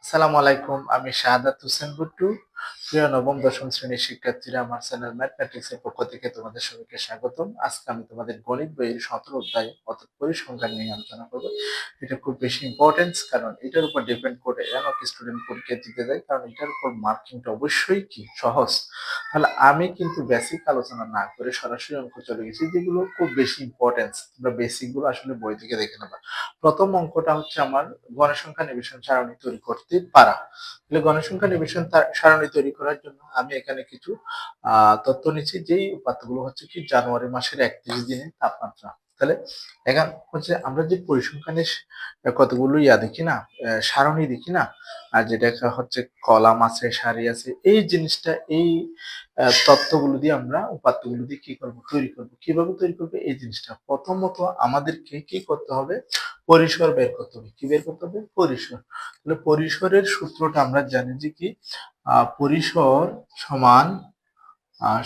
আসসালামু আলাইকুম। আমি শাহাদাত হোসেন গুড্ডু। প্রিয় নবম দশম শ্রেণীর শিক্ষার্থীরা, আমার চ্যানেল ম্যাথমেটিক্স এর পক্ষ থেকে তোমাদের সবাইকে স্বাগতম। আজকে আমি তোমাদের গণিত বইয়ের ১৭ অধ্যায় অর্থাৎ পরিসংখ্যান নিয়ে আলোচনা করব। এটা খুব বেশি ইম্পর্টেন্স, কারণ এটার উপর ডিপেন্ড করে অনেক স্টুডেন্ট পরীক্ষা দিতে যায়, কারণ এটার উপর মার্কিংটা অবশ্যই কি সহজ। তাহলে আমি কিন্তু বেসিক আলোচনা না করে সরাসরি অঙ্ক চলে গেছি, যেগুলো খুব বেশি ইম্পর্টেন্স। তোমরা বেসিক গুলো আসলে বই থেকে দেখে নেবা। প্রথম অঙ্কটা হচ্ছে আমার গণসংখ্যা নিবেশন সারণী তৈরি করতে পারা। তাহলে গণসংখ্যা নিবেশন সারণী তৈরি করার জন্য আমি এখানে কিছু তথ্য নিচ্ছি, যেই উপাত্তগুলো হচ্ছে কি জানুয়ারি মাসের 31 দিনের তাপমাত্রা। তাহলে এখন হচ্ছে আমরা যে পরিসংখ্যানের কতগুলো দেখি না, সারণী দেখি না, আর যেটা হচ্ছে কলাম আছে, সারি আছে, এই জিনিসটা, এই তথ্যগুলো দিয়ে আমরা উপাত্তগুলো দিয়ে কি করব, তৈরি করব। কিভাবে তৈরি করবে এই জিনিসটা, প্রথমত আমাদেরকে কি করতে হবে, পরিসর বের করতে হবে। কি বের করতে হবে? পরিসর। তাহলে পরিসরের সূত্রটা আমরা জানি যে কি, পরিসর সমান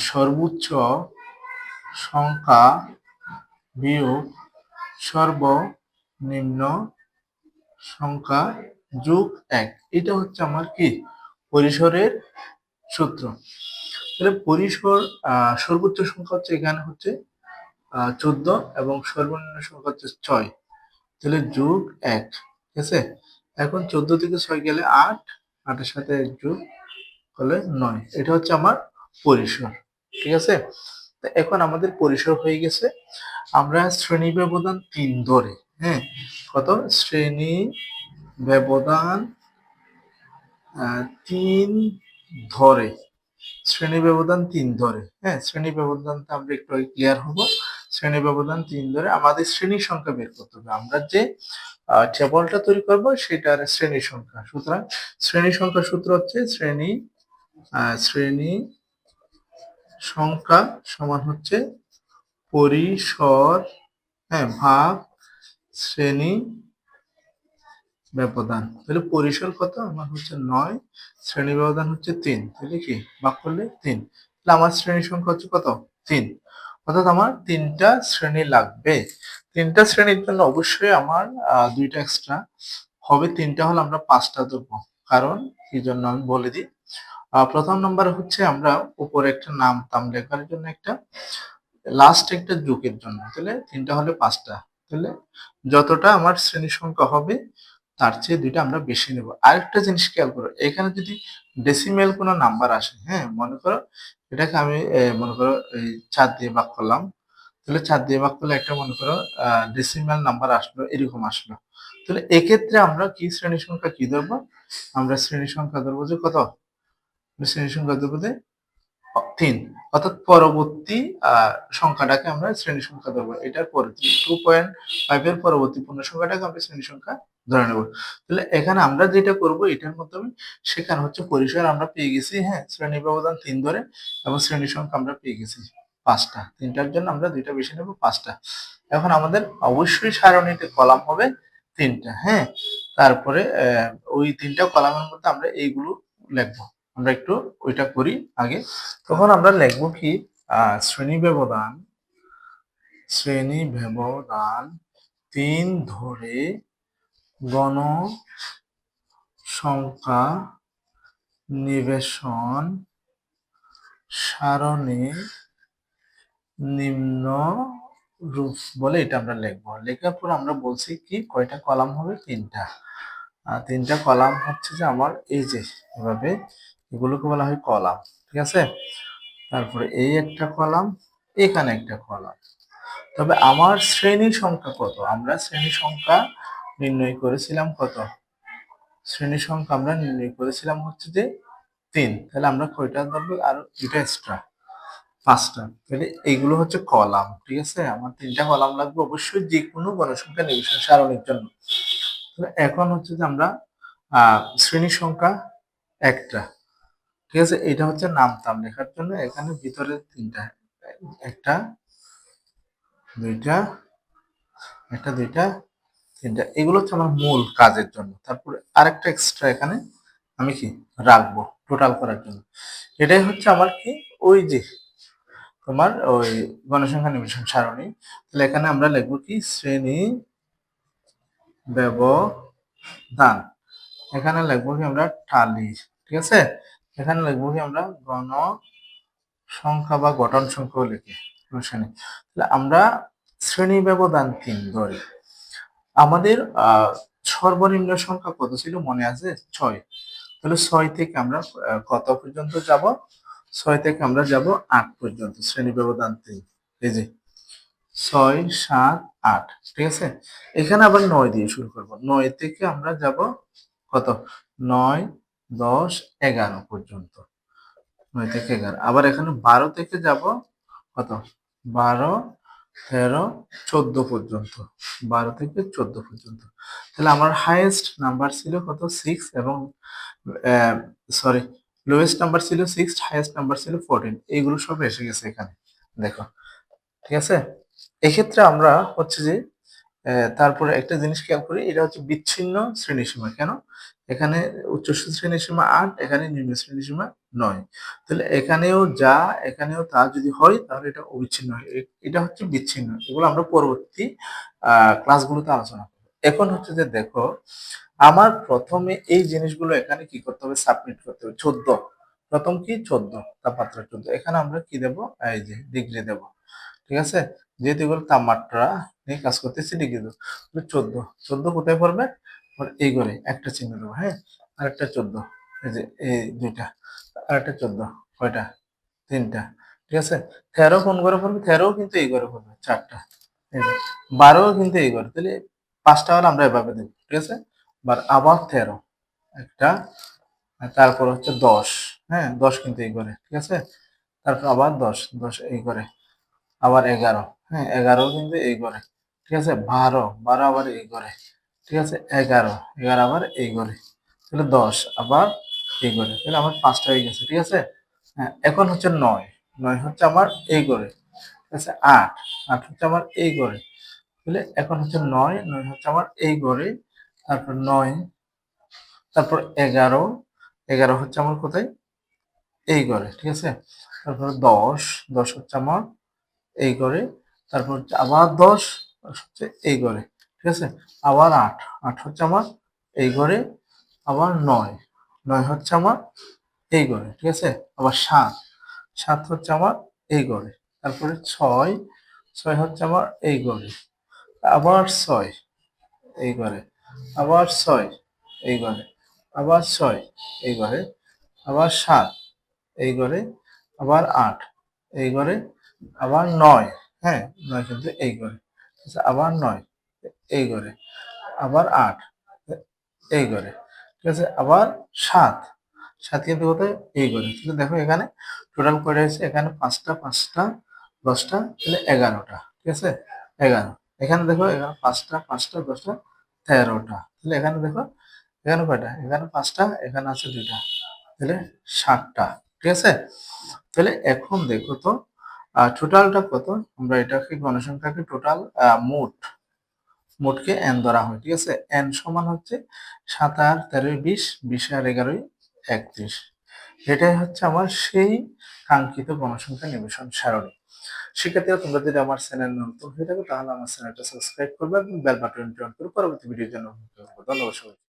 সর্বোচ্চ সংখ্যা বিয়োগ সর্বনিম্ন সংখ্যা যোগ 1। এটা হচ্ছে আমার কি পরিসরের সূত্র। তাহলে পরিসর সর্বোচ্চ সংখ্যা হচ্ছে এখানে হচ্ছে 14 এবং সর্বনিম্ন সংখ্যা হচ্ছে 6। তাহলে যোগ 1, ঠিক আছে। এখন 14 থেকে 6 গেলে 8, 8 এর সাথে 1 যোগ করলে 9। এটা হচ্ছে আমার পরিসর, ঠিক আছে। তো এখন আমাদের পরিসর হয়ে গেছে। আমরা শ্রেণী ব্যবধান 3 ধরে, হ্যাঁ, কত শ্রেণী ব্যবধান 3 ধরে, শ্রেণী ব্যবধান 3 ধরে, হ্যাঁ, শ্রেণী ব্যবধানটা আমরা একটু ক্লিয়ার হব। শ্রেণী ব্যবধান 3 ধরে আমাদের শ্রেণী সংখ্যা বের করতে হবে। আমরা যে টেবলটা তৈরি করব সেটার শ্রেণী সংখ্যা। সুতরাং শ্রেণী সংখ্যার সূত্র হচ্ছে শ্রেণী সংখ্যা সমান হচ্ছে পরিসর, হ্যাঁ, ভাগ শ্রেণী ব্যবধান। তাহলে পরিসর কত আমার হচ্ছে 9, শ্রেণী ব্যবধান হচ্ছে 3। তাহলে কি ভাগ করলে 3। তাহলে আমার শ্রেণী সংখ্যা হচ্ছে কত? 3। অর্থাৎ আমার 3টা শ্রেণী লাগবে। 3টা শ্রেণীর জন্য অবশ্যই আমার 2টা এক্সট্রা হবে। 3টা হলে আমরা 5টা ধরবো। কারণ কি জন্য আমি বলে দিই। প্রথম নাম্বার হচ্ছে আমরা উপরে একটা নাম টাম লেখার জন্য একটা, লাস্ট একটা যোগের জন্য। তাহলে 3টা হলে 5টা। তাহলে যতটা আমার শ্রেণী সংখ্যা হবে তার চেয়ে 2টা আমরা বেশি নেব। আরেকটা জিনিস খেয়াল করো, এখানে যদি ডেসিমেল কোনো নাম্বার আসে, হ্যাঁ, মনে করো এটাকে আমি মনে করো এই 4 দিয়ে ভাগ করলাম। তাহলে 4 দিয়ে ভাগ করলে একটা মনে করো ডেসিমেল নাম্বার আসলো, এরকম আসলো। তাহলে এক্ষেত্রে আমরা কি শ্রেণী সংখ্যা কি ধরবো? আমরা শ্রেণী সংখ্যা ধরবো যে কত? শ্রেণী সংখ্যা ধরবো যে 3। অর্থাৎ পরবর্তী সংখ্যাটাকে আমরা শ্রেণী সংখ্যা ধরবো। এটার পরে 2.5 এর পরবর্তী পূর্ণ সংখ্যাটাকে আমরা শ্রেণী সংখ্যা ধরে নেব। তাহলে এখানে আমরা যেটা করব এটার মাধ্যমে, সেখানে হচ্ছে পরিসর আমরা পেয়ে গেছি, হ্যাঁ, শ্রেণী ব্যবধান 3 ধরে, এবং শ্রেণী সংখ্যা আমরা পেয়ে গেছি 5টা। 3টার জন্য আমরা 2টা বেশি নেব, 5টা। এখন আমাদের অবশ্যই সারণীতে কলাম হবে 3টা, হ্যাঁ। তারপরে ওই 3টা কলামের মধ্যে আমরা এইগুলো লিখবো। আমরা একটু ওইটা করি আগে। তখন আমরা লিখবো কি, শ্রেণী ব্যবধান 3 ধরে গণ সংখ্যা নিবেশন সারণী নিম্ন রূপ বলে এটা আমরা লিখবো। লেখার পর আমরা বলছি কি কয়টা কলাম হবে? 3টা। 3টা কলাম হচ্ছে যে আমার এই যে এভাবে, এগুলোকে বলা হয় কলাম, ঠিক আছে। তারপরে এই একটা কলাম, এখানে একটা কলাম। তবে আমার শ্রেণী সংখ্যা কত? আমরা শ্রেণী সংখ্যা নির্ণয় করেছিলাম কত? শ্রেণী সংখ্যা আমরা নির্ণয় করেছিলাম হচ্ছে যে 3। তাহলে আমরা কয়টা ধরবো? আর 2টা এক্সট্রা, 5টা। তাহলে এইগুলো হচ্ছে কলাম, ঠিক আছে। আমার 3টা কলাম লাগবে অবশ্যই যে কোনো গণসংখ্যা নিবেশন সারণীর জন্য। তাহলে এখন হচ্ছে যে আমরা শ্রেণী সংখ্যা একটা, ঠিক আছে। এটা হচ্ছে নাম টাম লেখার জন্য। এখানে ভিতরে 3টা, একটা, দুইটা, একটা, দুইটা, 3টা। এগুলো হচ্ছে আমার মূল কাজের জন্য। তারপরে আরেকটা এক্সট্রা এখানে আমি কি রাখবো টোটাল করার জন্য। এটাই হচ্ছে আমার কি ওই যে তোমার ওই গণসংখ্যা নিবেশন সারণী। তাহলে এখানে আমরা লিখবো কি শ্রেণী ব্যবধান এখানে লিখবো কি আমরা টালি, ঠিক আছে। এখানে লিখবো কি আমরা গণ সংখ্যা বা গঠন সংখ্যাও লিখি, সমস্যা নেই। তাহলে আমরা শ্রেণী ব্যবধান 3 ধরি। আমাদের সর্বনিম্ন সংখ্যা কত ছিল মনে আছে? 6। তাহলে 6 থেকে আমরা কত পর্যন্ত যাব? 6 থেকে আমরা যাব 8 পর্যন্ত, শ্রেণী ব্যবধান 3। এই যে 6, 7, 8, ঠিক আছে। এখানে আবার 9 দিয়ে শুরু করব। 9 থেকে আমরা যাব কত? 9, 10, 11 পর্যন্ত। 9 থেকে 11। আবার এখানে 12 থেকে যাব কত? 12, 13, 14 পর্যন্ত। 12 থেকে 14 পর্যন্ত। তাহলে আমার হাইয়েস্ট নাম্বার ছিল কত? 6 এবং সরি, লোয়েস্ট নাম্বার ছিল 6, হাইয়েস্ট নাম্বার ছিল 14। এইগুলো সব এসে গেছে এখানে। দেখো, ঠিক আছে। এক্ষেত্রে আমরা হচ্ছে যে তারপরে একটা জিনিস খেয়াল করি, এটা হচ্ছে বিচ্ছিন্ন শ্রেণীসীমা। কেন? এখানে উচ্চ শ্রেণীসীমা 8, এখানে নিম্ন শ্রেণীসীমা 9। তাহলে এখানেও যা এখানেও তা যদি হয় তাহলে এটা অবিচ্ছিন্ন হয়। এটা হচ্ছে বিচ্ছিন্ন। এগুলো আমরা পরবর্তী ক্লাসগুলোতে আলোচনা করব। এখন হচ্ছে যে দেখো, আমার প্রথমে এই জিনিসগুলো এখানে কি করতে হবে? সাবমিট করতে হবে। 14, প্রথম কি 14, তাপমাত্রা 14। এখানে আমরা কি দেব? এই যে ডিগ্রি দেব, ঠিক আছে। যেহেতু এগুলো তাপমাত্রা নিয়ে কাজ করতেছি, ডিগ্রি দেবো। 14, 14 কোথায় পড়বে? এই ঘরে একটা চিহ্ন দেবো, হ্যাঁ। আরেকটা 14, এই যে এই দুইটা। আরেকটা 14, কয়টা? 3টা, ঠিক আছে। 13 কোন ঘরে পড়বে? 13ও কিন্তু এই ঘরে পড়বে, 4টা। এই যে 12ও কিন্তু এই ঘরে। তাহলে 5টা হলে আমরা এভাবে দেবো, ঠিক আছে। আবার 13 একটা, তারপর হচ্ছে 10, হ্যাঁ 10 কিন্তু এই ঘরে, ঠিক আছে। তারপর আবার 10, 10 এই ঘরে। আবার 11, হ্যাঁ 11 কিন্তু এই ঘরে, ঠিক আছে। 12, 12 আবার এই ঘরে, ঠিক আছে। 11, 11 আবার এই ঘরে। তাহলে 10 আবার এই ঘরে। তাহলে আমার 5টা হয়ে গেছে, ঠিক আছে। হ্যাঁ, এখন হচ্ছে 9, 9 হচ্ছে আমার এই ঘরে, ঠিক আছে। 8, 8 হচ্ছে আমার এই ঘরে। তাহলে এখন হচ্ছে 9, 9 হচ্ছে আমার এই ঘরে। তারপর 9, তারপর 11, 11 হচ্ছে আমার কোথায়? এই ঘরে, ঠিক আছে। তারপর 10, 10 হচ্ছে আমার এই ঘরে। তারপর হচ্ছে আবার 10, 10 হচ্ছে এই ঘরে, ঠিক আছে। আবার 8, 8 হচ্ছে আমার এই ঘরে। আবার 9, 9 হচ্ছে আমার এই ঘরে, ঠিক আছে। আবার 7, 7 হচ্ছে আমার এই ঘরে। তারপরে 6, 6 হচ্ছে আমার এই ঘরে। আবার 6 এই ঘরে। আবার 6 এই ঘরে। আবার 6 এই ঘরে। আবার 7 এই ঘরে। আবার 8 এই ঘরে। আবার 9, হ্যাঁ 9 কিন্তু এই ঘরে, আচ্ছা। আবার 9 এই ঘরে। আবার 8 এই ঘরে, ঠিক আছে। আবার 7, 7 কিন্তু কোথায়? এই ঘরে। তাহলে দেখো এখানে টোটাল কয়টা হয়েছে? এখানে 5টা, 5টা, 10টা, তাহলে 11টা, ঠিক আছে। 11। এখানে দেখো, এখানে 5টা, 5টা, 10টা, 13টা। তাহলে এখানে দেখো, এখানে কয়টা? এখানে 5টা, এখানে আছে 2টা, তাহলে 7টা, ঠিক আছে। তাহলে এখন দেখো তো টোটালটা কত? আমরা এটাকে গণসংখ্যাকে টোটাল মোটকে n ধরা হয়, ঠিক আছে। n সমান হচ্ছে 7 আর 13, 20, 20 আর 11, 31। এটাই হচ্ছে আমার সেই কাঙ্ক্ষিত গণসংখ্যা নিবেশন সারণী। শিক্ষার্থীরা, তোমরা যদি আমার চ্যানেল নতুন হয়ে থাকো তাহলে আমার চ্যানেলটা সাবস্ক্রাইব করবে এবং বেল বাটনটি অন করে পরবর্তী ভিডিওর জন্য অপেক্ষা করবে। ধন্যবাদ সবাইকে।